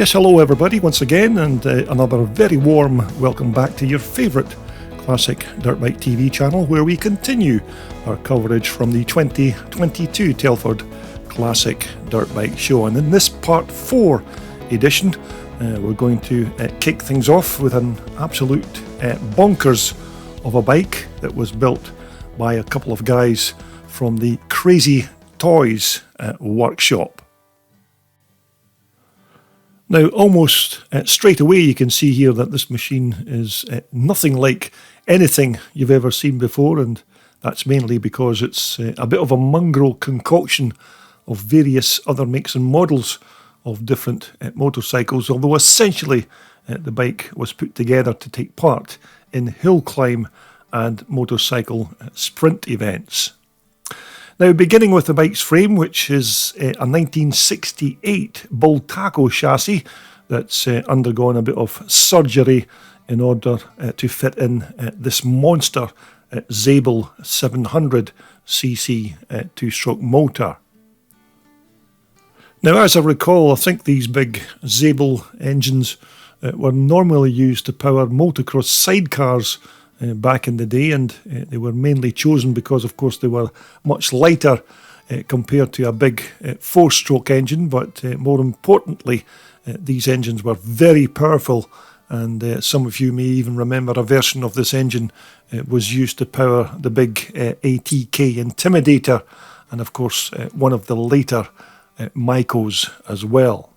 Yes, hello everybody once again, and another very warm welcome back to your favourite classic dirt bike TV channel, where we continue our coverage from the 2022 Telford Classic Dirt Bike Show. And in this Part 4 edition, we're going to kick things off with an absolute bonkers of a bike that was built by a couple of guys from the Crazy Toys workshop. Now, almost straight away you can see here that this machine is nothing like anything you've ever seen before, and that's mainly because it's a bit of a mongrel concoction of various other makes and models of different motorcycles, although essentially the bike was put together to take part in hill climb and motorcycle sprint events. Now, beginning with the bike's frame, which is a 1968 Bull Taco chassis that's undergone a bit of surgery in order to fit in this monster Zabel 700cc two-stroke motor. Now, as I recall, I think these big Zabel engines were normally used to power motocross sidecars back in the day, and they were mainly chosen because, of course, they were much lighter compared to a big four-stroke engine, but more importantly, these engines were very powerful, and some of you may even remember a version of this engine was used to power the big ATK Intimidator, and of course one of the later Micos as well.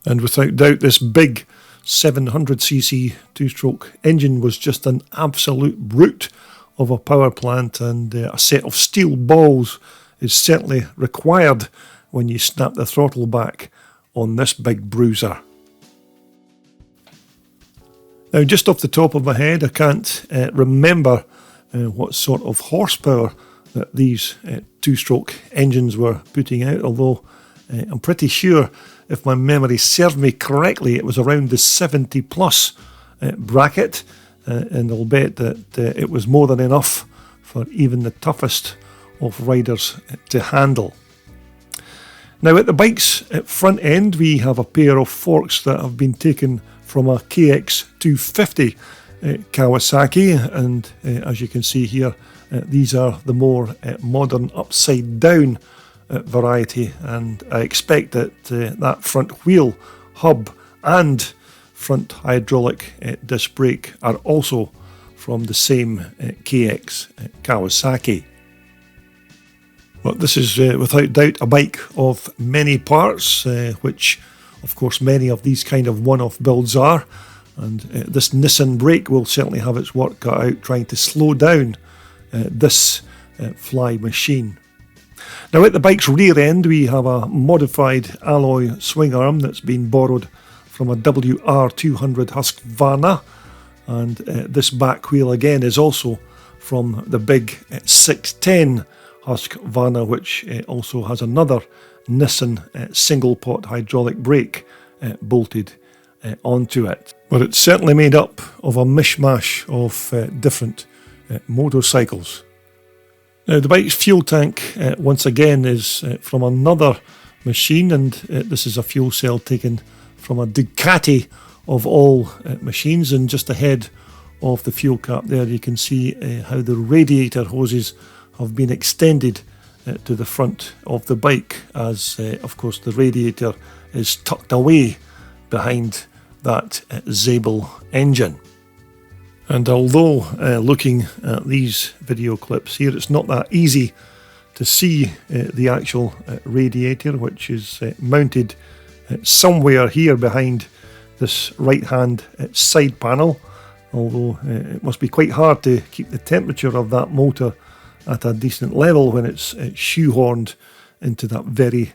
And without doubt, this big 700cc two-stroke engine was just an absolute brute of a power plant, and a set of steel balls is certainly required when you snap the throttle back on this big bruiser. Now, just off the top of my head, I can't remember what sort of horsepower that these two-stroke engines were putting out, although I'm pretty sure, if my memory served me correctly, it was around the 70 plus bracket, and I'll bet that it was more than enough for even the toughest of riders to handle. Now, at the bike's front end, we have a pair of forks that have been taken from a KX250 Kawasaki, and as you can see here, these are the more modern upside down variety, and I expect that that front wheel hub and front hydraulic disc brake are also from the same KX Kawasaki. But this is without doubt a bike of many parts, which of course many of these kind of one-off builds are, and this Nissan brake will certainly have its work cut out trying to slow down this fly machine. Now, at the bike's rear end, we have a modified alloy swing arm that's been borrowed from a WR200 Husqvarna, and this back wheel again is also from the big 610 Husqvarna, which also has another Nissan single pot hydraulic brake bolted onto it. But it's certainly made up of a mishmash of different motorcycles. Now, the bike's fuel tank once again is from another machine, and this is a fuel cell taken from a Ducati of all machines, and just ahead of the fuel cap there you can see how the radiator hoses have been extended to the front of the bike, as of course the radiator is tucked away behind that Zabel engine. And although looking at these video clips here, it's not that easy to see the actual radiator, which is mounted somewhere here behind this right hand side panel, although it must be quite hard to keep the temperature of that motor at a decent level when it's shoehorned into that very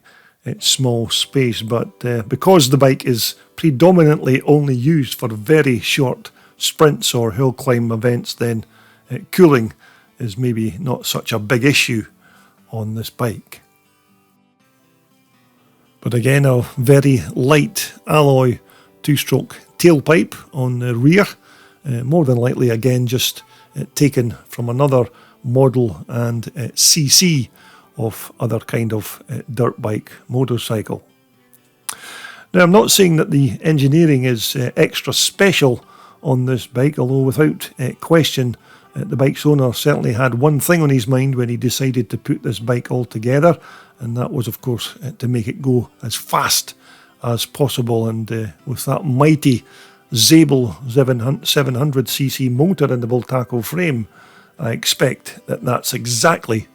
small space. But because the bike is predominantly only used for very short sprints or hill climb events, then cooling is maybe not such a big issue on this bike. But again, a very light alloy two-stroke tailpipe on the rear, more than likely again just taken from another model and CC of other kind of dirt bike motorcycle. Now, I'm not saying that the engineering is extra special on this bike, although without question, the bike's owner certainly had one thing on his mind when he decided to put this bike all together, and that was, of course, to make it go as fast as possible. And with that mighty Zabel 700cc motor in the Bultaco frame, I expect that that's exactly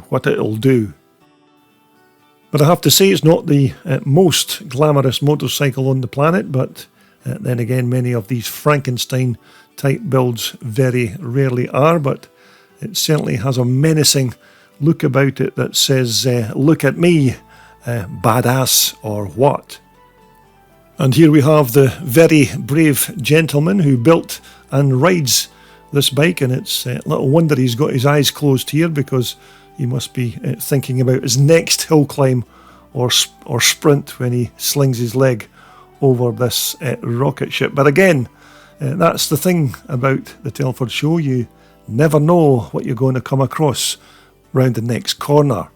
what it'll do. But I have to say, it's not the most glamorous motorcycle on the planet, but then again, many of these Frankenstein type builds very rarely are, but it certainly has a menacing look about it that says, look at me, badass or what? And here we have the very brave gentleman who built and rides this bike, and it's little wonder he's got his eyes closed here, because he must be thinking about his next hill climb or sprint when he slings his leg over this rocket ship. But again, that's the thing about the Telford show. You never know what you're going to come across round the next corner.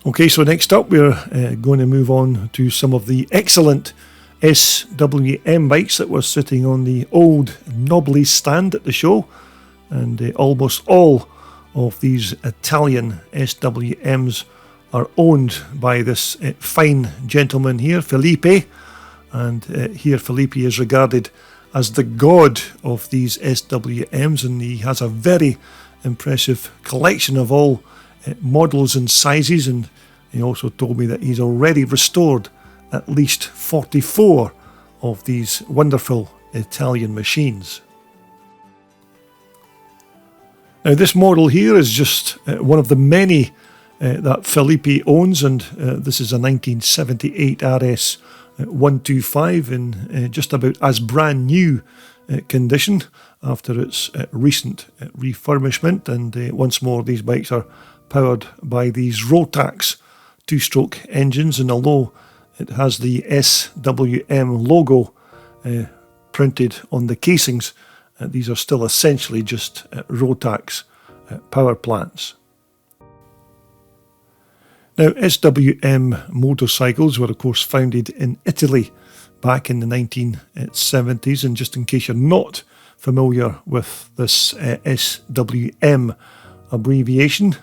Okay, so next up we're going to move on to some of the excellent SWM bikes that were sitting on the old knobbly stand at the show, and almost all of these Italian SWMs are owned by this fine gentleman here, Felipe, and here Felipe is regarded as the god of these SWMs, and he has a very impressive collection of all models and sizes, and he also told me that he's already restored at least 44 of these wonderful Italian machines. Now, this model here is just one of the many that Felipe owns, and this is a 1978 RS 125 in just about as brand new condition after its recent refurbishment. And once more, these bikes are powered by these Rotax two-stroke engines, and although it has the SWM logo printed on the casings, these are still essentially just Rotax power plants. Now, SWM motorcycles were of course founded in Italy back in the 1970s, and just in case you're not familiar with this SWM abbreviation,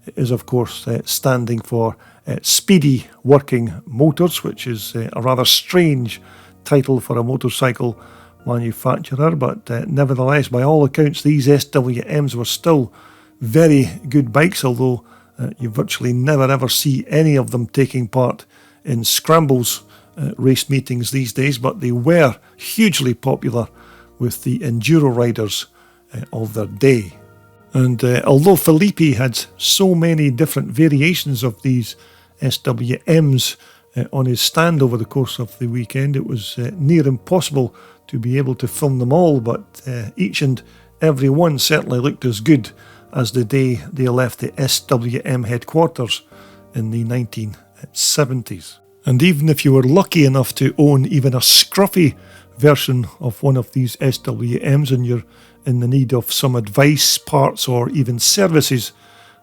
it is of course standing for Speedy Working Motors, which is a rather strange title for a motorcycle manufacturer, but nevertheless, by all accounts, these SWMs were still very good bikes, although you virtually never ever see any of them taking part in scrambles race meetings these days, but they were hugely popular with the enduro riders of their day. And although Felipe had so many different variations of these SWMs on his stand over the course of the weekend, it was near impossible to be able to film them all, but each and every one certainly looked as good as the day they left the SWM headquarters in the 1970s. And even if you were lucky enough to own even a scruffy version of one of these SWMs and you're in the need of some advice, parts or even services,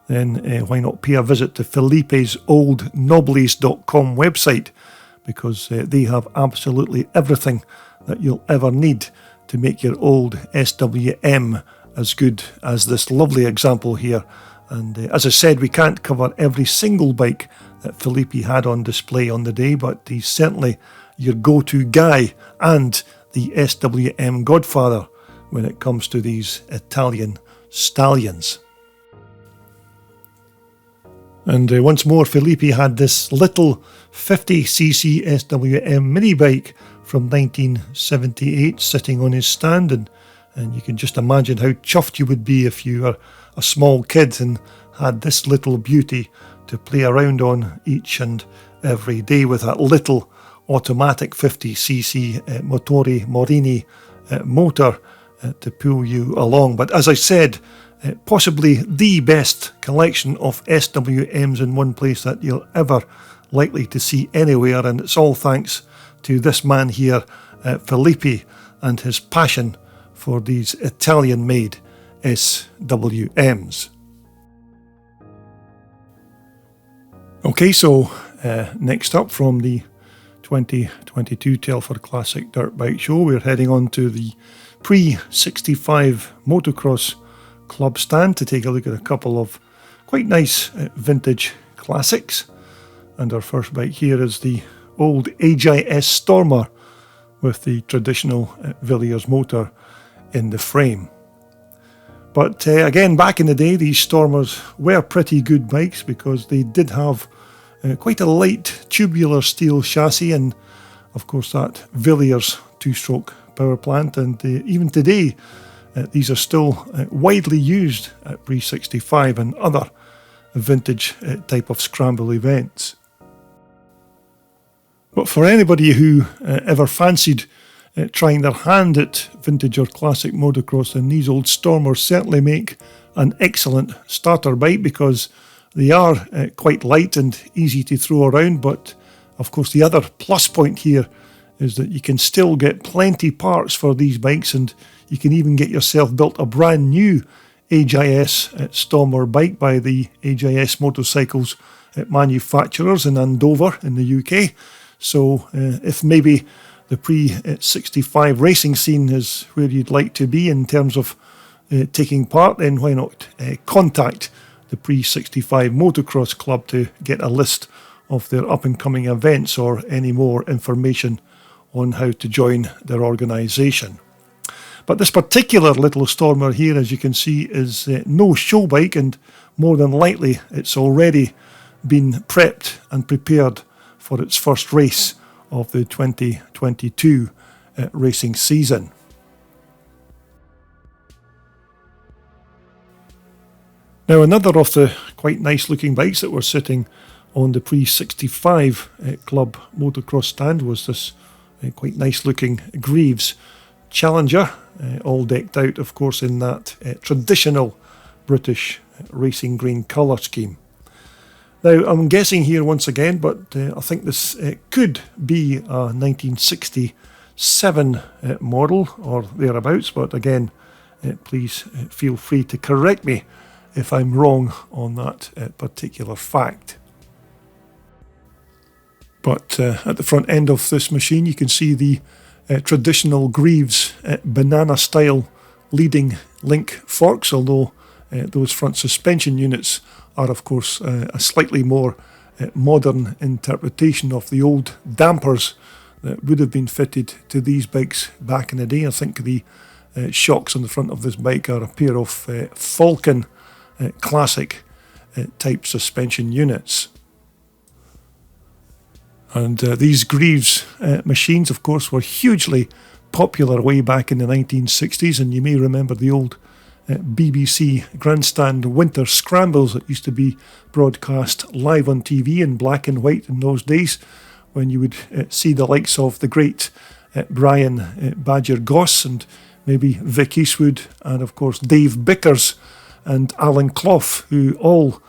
then why not pay a visit to Felipe's oldknobblies.com website, because they have absolutely everything that you'll ever need to make your old SWM as good as this lovely example here. And as I said, we can't cover every single bike that Felipe had on display on the day, but he's certainly your go-to guy and the SWM godfather when it comes to these Italian stallions. And once more, Felipe had this little 50cc SWM mini bike from 1978 sitting on his stand, and you can just imagine how chuffed you would be if you were a small kid and had this little beauty to play around on each and every day with that little automatic 50cc Motori Morini motor to pull you along. But as I said, possibly the best collection of SWMs in one place that you'll ever likely to see anywhere, and it's all thanks to this man here, Felipe, and his passion for these Italian-made SWMs. Okay, so Next up from the 2022 Telford Classic Dirt Bike Show, we're heading on to the Pre-65 Motocross Club stand to take a look at a couple of quite nice vintage classics. And our first bike here is the old HIS Stormer with the traditional Villiers motor in the frame. But again, back in the day, these Stormers were pretty good bikes because they did have quite a light tubular steel chassis and of course that Villiers two-stroke power plant, and even today these are still widely used at Pre-65 and other vintage type of scramble events. But for anybody who ever fancied trying their hand at vintage or classic motocross, then these old Stormers certainly make an excellent starter bike because they are quite light and easy to throw around. But of course the other plus point here is that you can still get plenty parts for these bikes, and you can even get yourself built a brand new HIS Stormer bike by the HIS motorcycles manufacturers in Andover in the UK. So if maybe the Pre-65 racing scene is where you'd like to be in terms of taking part, then why not contact the Pre-65 Motocross Club to get a list of their up-and-coming events or any more information on how to join their organisation. But this particular little Stormer here, as you can see, is no show bike, and more than likely it's already been prepped and prepared for its first race of the 2022 racing season. Now, another of the quite nice looking bikes that were sitting on the Pre-65 Club motocross stand was this quite nice looking Greaves Challenger, all decked out of course in that traditional British racing green colour scheme. Now, I'm guessing here once again, but I think this could be a 1967 model or thereabouts, but again, please feel free to correct me if I'm wrong on that particular fact. But at the front end of this machine you can see the traditional Greaves banana style leading link forks, although those front suspension units are of course a slightly more modern interpretation of the old dampers that would have been fitted to these bikes back in the day. I think the shocks on the front of this bike are a pair of Falcon classic type suspension units. And these Greaves machines of course were hugely popular way back in the 1960s, and you may remember the old BBC grandstand winter scrambles that used to be broadcast live on TV in black and white in those days, when you would see the likes of the great Brian Badger Goss and maybe Vic Eastwood and of course Dave Bickers and Alan Clough, who all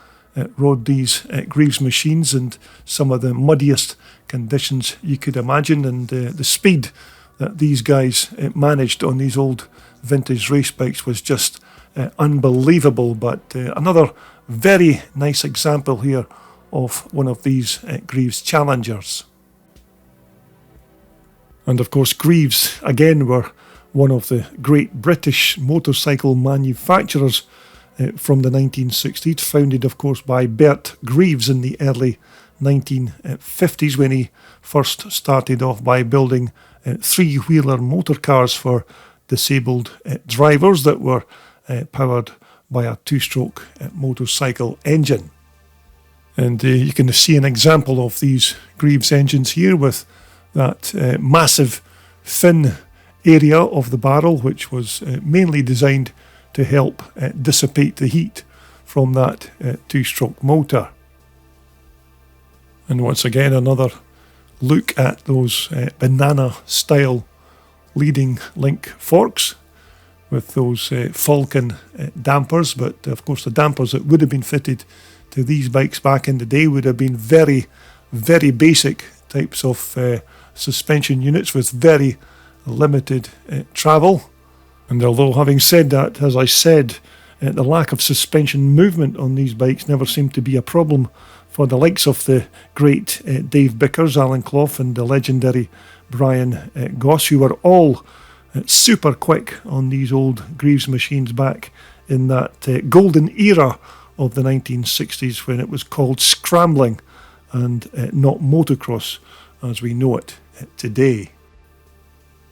rode these Greaves machines in some of the muddiest conditions you could imagine, and the speed that these guys managed on these old vintage race bikes was just unbelievable. But another very nice example here of one of these Greaves Challengers. And of course Greaves again were one of the great British motorcycle manufacturers from the 1960s, founded of course by Bert Greaves in the early 1950s when he first started off by building three-wheeler motor cars for disabled drivers that were powered by a two-stroke motorcycle engine. And you can see an example of these Greaves engines here with that massive fin area of the barrel, which was mainly designed to help dissipate the heat from that two-stroke motor. And once again, another look at those banana-style leading link forks with those Falcon dampers. But of course the dampers that would have been fitted to these bikes back in the day would have been very, very basic types of suspension units with very limited travel. And although having said that, as I said, the lack of suspension movement on these bikes never seemed to be a problem for the likes of the great Dave Bickers, Alan Clough, and the legendary Brian Goss, who were all super quick on these old Greaves machines back in that golden era of the 1960s, when it was called scrambling and not motocross as we know it today.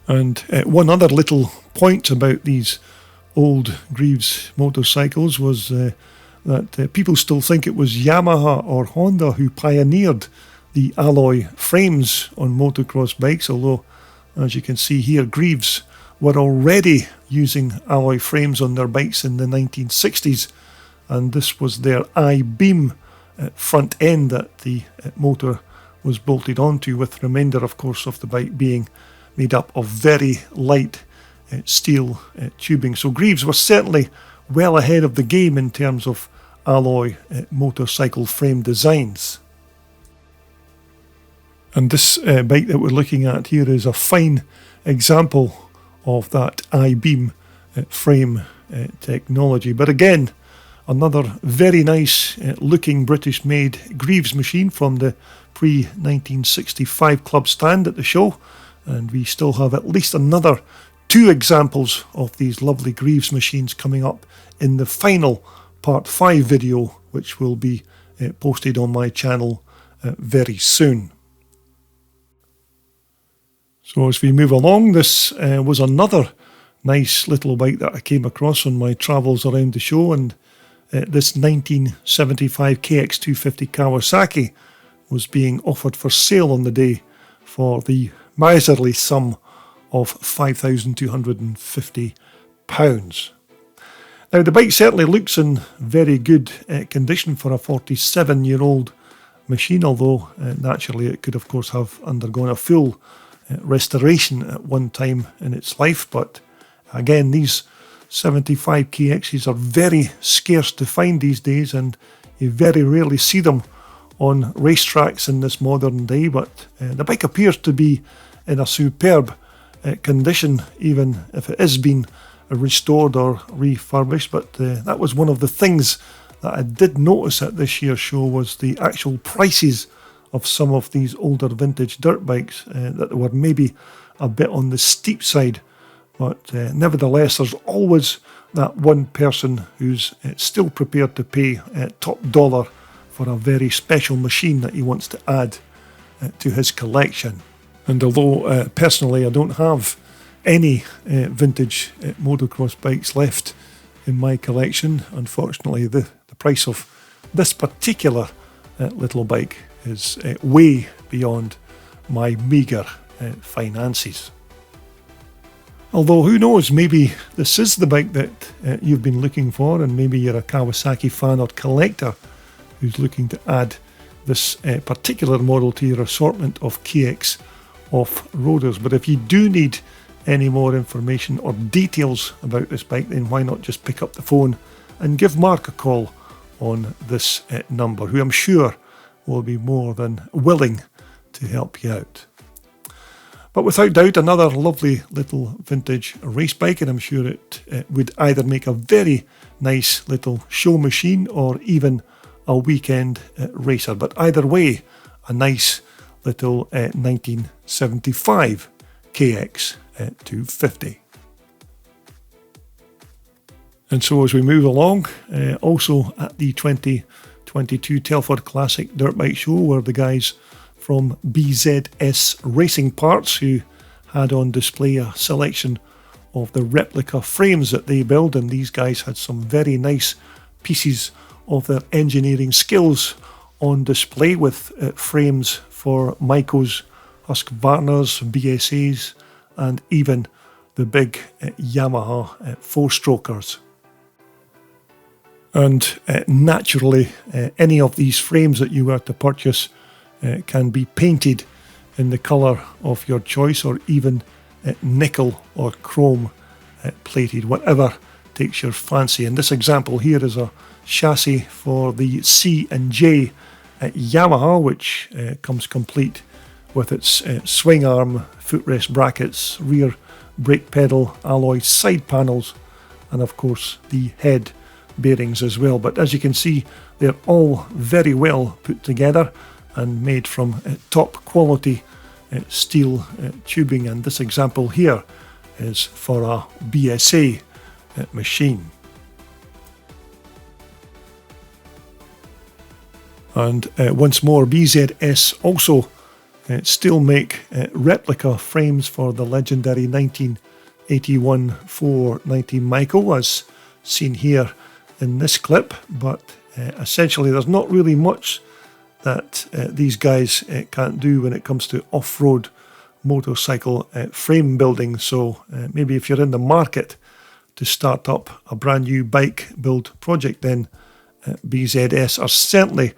And one other little point about these old Greaves motorcycles was that people still think it was Yamaha or Honda who pioneered the alloy frames on motocross bikes, although, as you can see here, Greaves were already using alloy frames on their bikes in the 1960s, and this was their I-beam front end that the motor was bolted onto, with the remainder, of course, of the bike being made up of very light steel tubing. So Greaves was certainly well ahead of the game in terms of alloy motorcycle frame designs. And this bike that we're looking at here is a fine example of that I-beam frame technology. But again, another very nice looking British made Greaves machine from the pre-1965 club stand at the show, and we still have at least another 2 examples of these lovely Greaves machines coming up in the final part 5 video, which will be posted on my channel very soon. So as we move along, this was another nice little bike that I came across on my travels around the show, and this 1975 KX250 Kawasaki was being offered for sale on the day for the miserly sum of £5,250. Now, the bike certainly looks in very good condition for a 47-year-old machine, although naturally it could of course have undergone a full restoration at one time in its life. But again, these 75 KXs are very scarce to find these days, and you very rarely see them on racetracks in this modern day. But the bike appears to be in a superb condition, even if it is being restored or refurbished. But that was one of the things that I did notice at this year's show, was the actual prices of some of these older vintage dirt bikes that were maybe a bit on the steep side. But nevertheless, there's always that one person who's still prepared to pay top dollar for a very special machine that he wants to add to his collection. And although personally I don't have any vintage motocross bikes left in my collection, unfortunately the price of this particular little bike is way beyond my meagre finances. Although who knows, maybe this is the bike that you've been looking for, and maybe you're a Kawasaki fan or collector who's looking to add this particular model to your assortment of KX off-roaders. But if you do need any more information or details about this bike, then why not just pick up the phone and give Mark a call on this number, who I'm sure will be more than willing to help you out. But without doubt, another lovely little vintage race bike, and I'm sure it would either make a very nice little show machine or even a weekend racer. But either way, a nice little 1975 KX250. And so as we move along, also at the 2022 Telford Classic Dirt Bike Show were the guys from BZS Racing Parts, who had on display a selection of the replica frames that they build, and these guys had some very nice pieces of their engineering skills on display, with frames for Maikos, Husqvarnas, BSAs, and even the big Yamaha four-strokers. And naturally, any of these frames that you were to purchase can be painted in the colour of your choice, or even nickel or chrome plated, whatever takes your fancy. And this example here is a chassis for the C and J Yamaha, which comes complete with its swing arm, footrest brackets, rear brake pedal, alloy side panels, and of course the head bearings as well. But as you can see, they're all very well put together and made from top quality steel tubing, and this example here is for a BSA machine. And once more, BZS also still make replica frames for the legendary 1981 490 Michael, as seen here in this clip, but essentially there's not really much that these guys can't do when it comes to off-road motorcycle frame building. So maybe if you're in the market to start up a brand new bike build project, then BZS are certainly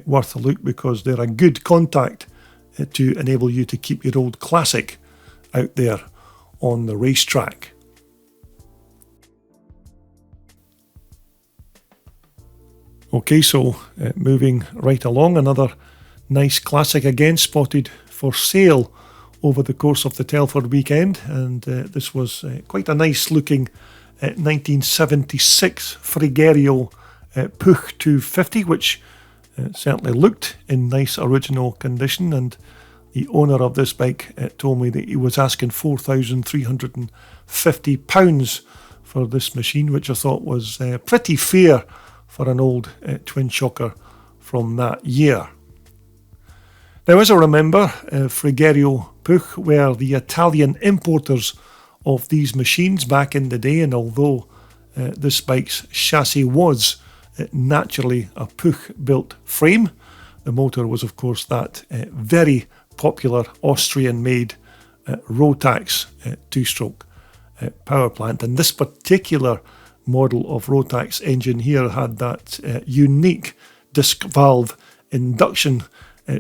worth a look, because they're a good contact to enable you to keep your old classic out there on the racetrack. Okay, so moving right along, another nice classic again spotted for sale over the course of the Telford weekend, and this was quite a nice looking 1976 Frigerial puke 250, which certainly looked in nice original condition, and the owner of this bike told me that he was asking £4,350 for this machine, which I thought was pretty fair for an old twin shocker from that year. Now, as I remember, Frigerial puke were the Italian importers of these machines back in the day, and although this bike's chassis was naturally a puke built frame, the motor was of course that very popular Austrian made Rotax two-stroke power plant, and this particular model of Rotax engine here had that unique disc valve induction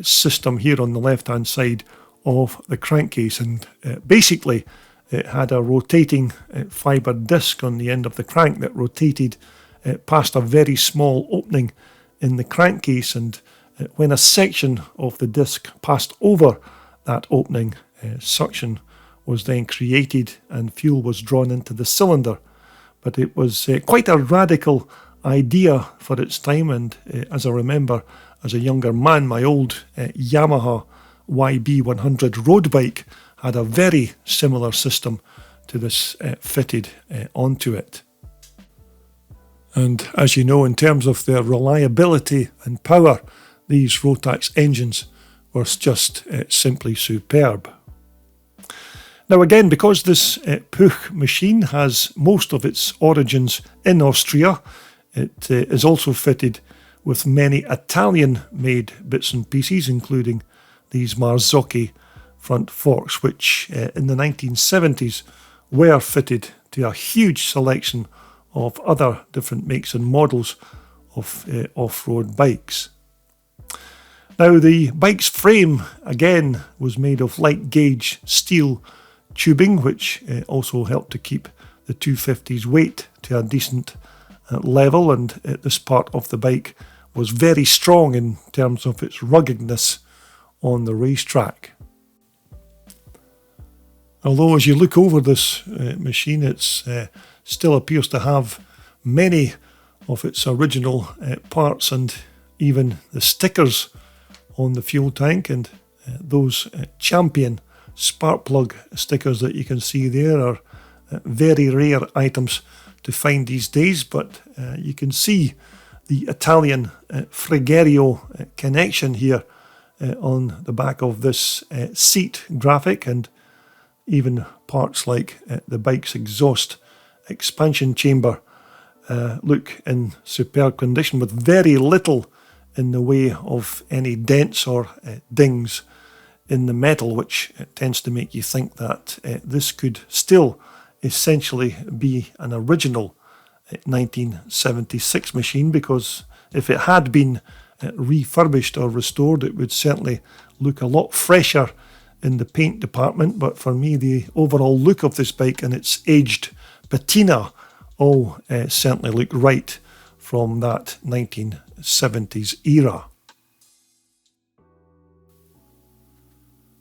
system here on the left hand side of the crankcase, and basically it had a rotating fibre disc on the end of the crank that rotated past a very small opening in the crankcase, and when a section of the disc passed over that opening, suction was then created and fuel was drawn into the cylinder. But it was quite a radical idea for its time, and as I remember as a younger man, my old Yamaha YB100 road bike had a very similar system to this fitted onto it. And as you know, in terms of their reliability and power, these Rotax engines were just simply superb. Now again, because this puke machine has most of its origins in Austria, it is also fitted with many Italian-made bits and pieces, including these Marzocchi front forks, which in the 1970s were fitted to a huge selection of other different makes and models of off-road bikes. Now, the bike's frame again was made of light gauge steel tubing, which also helped to keep the 250's weight to a decent level, and this part of the bike was very strong in terms of its ruggedness on the racetrack. Although as you look over this machine, it still appears to have many of its original parts, and even the stickers on the fuel tank, and those Champion spark plug stickers that you can see there are very rare items to find these days, but you can see the Italian Frigerio connection here on the back of this seat graphic, and even parts like the bike's exhaust expansion chamber look in superb condition, with very little in the way of any dents or dings in the metal, which tends to make you think that this could still essentially be an original 1976 machine, because if it had been refurbished or restored, it would certainly look a lot fresher in the paint department. But for me, the overall look of this bike and its aged patina all certainly look right from that 1970s era.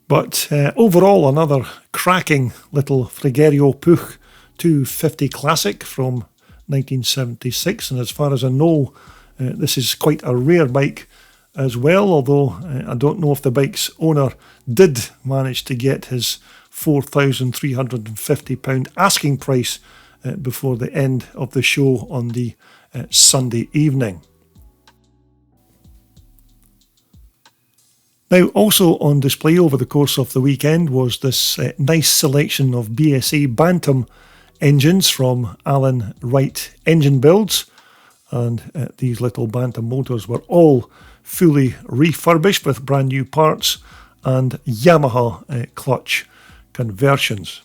But overall, another cracking little Frigerio puke 250 classic from 1976, and as far as I know, this is quite a rare bike as well, although I don't know if the bike's owner did manage to get his £4,350 asking price before the end of the show on the Sunday evening. Now, also on display over the course of the weekend was this nice selection of BSA Bantam engines from Alan Wright Engine Builds, and these little Bantam motors were all fully refurbished with brand new parts and Yamaha clutch conversions.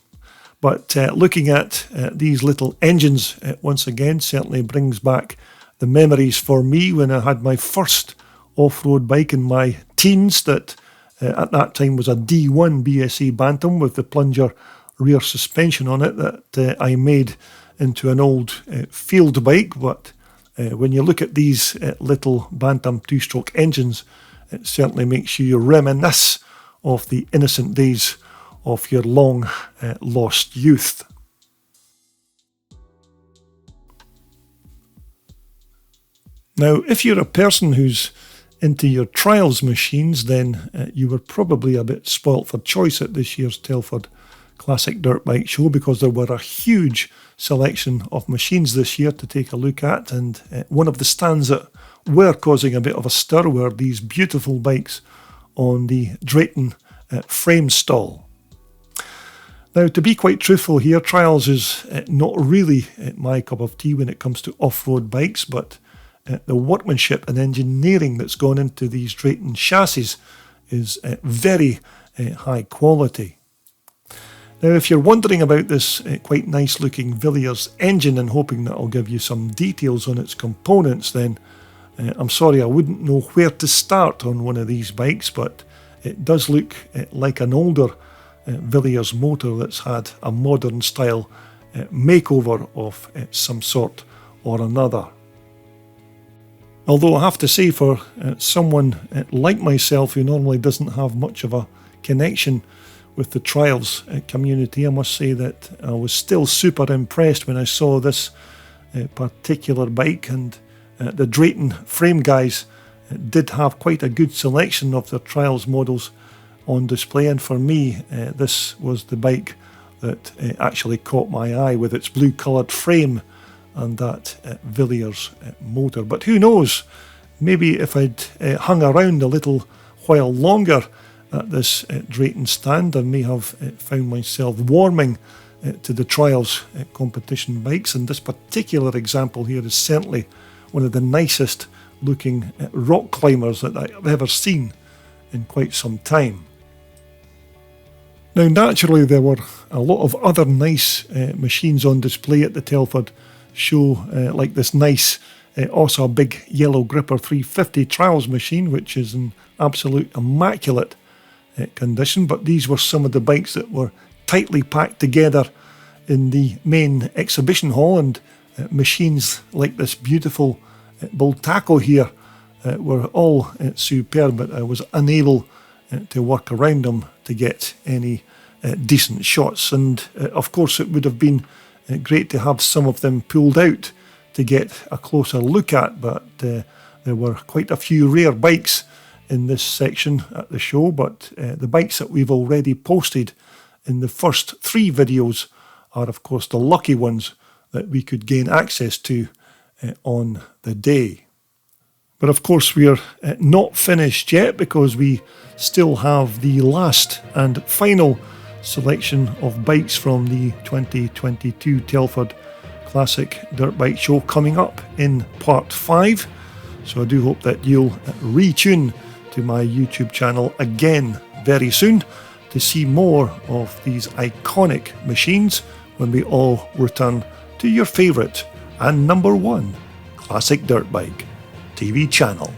But looking at these little engines once again certainly brings back the memories for me when I had my first off-road bike in my teens that at that time was a D1 BSA Bantam with the plunger rear suspension on it that I made into an old field bike. But when you look at these little Bantam two-stroke engines, it certainly makes you reminisce of the innocent days of your long lost youth. Now, if you're a person who's into your trials machines, then you were probably a bit spoilt for choice at this year's Telford Classic Dirt Bike Show, because there were a huge selection of machines this year to take a look at, and one of the stands that were causing a bit of a stir were these beautiful bikes on the Drayton frame stall. Now, to be quite truthful here, trials is not really my cup of tea when it comes to off-road bikes, but the workmanship and engineering that's gone into these Drayton chassis is very high quality. Now, if you're wondering about this quite nice looking Villiers engine and hoping that I'll give you some details on its components, then I'm sorry, I wouldn't know where to start on one of these bikes, but it does look like an older Villiers motor that's had a modern style makeover of some sort or another. Although I have to say, for someone like myself who normally doesn't have much of a connection with the trials community, I must say that I was still super impressed when I saw this particular bike, and the Drayton frame guys did have quite a good selection of their trials models on display, and for me this was the bike that actually caught my eye with its blue coloured frame and that Villiers motor. But who knows, maybe if I'd hung around a little while longer at this Drayton stand, I may have found myself warming to the trials competition bikes, and this particular example here is certainly one of the nicest looking rock climbers that I've ever seen in quite some time. Now, naturally, there were a lot of other nice machines on display at the Telford show, like this nice also big yellow gripper 350 trials machine, which is in absolute immaculate condition. But these were some of the bikes that were tightly packed together in the main exhibition hall, and machines like this beautiful Bultaco here were all superb, but I was unable to work around them to get any decent shots. And of course it would have been great to have some of them pulled out to get a closer look at, but there were quite a few rare bikes in this section at the show. But the bikes that we've already posted in the first 3 videos are of course the lucky ones that we could gain access to on the day. But of course we're not finished yet, because we still have the last and final selection of bikes from the 2022 Telford Classic Dirt Bike Show coming up in part 5. So I do hope that you'll retune to my YouTube channel again very soon to see more of these iconic machines when we all return to your favourite and number 1 Classic Dirt Bike TV channel.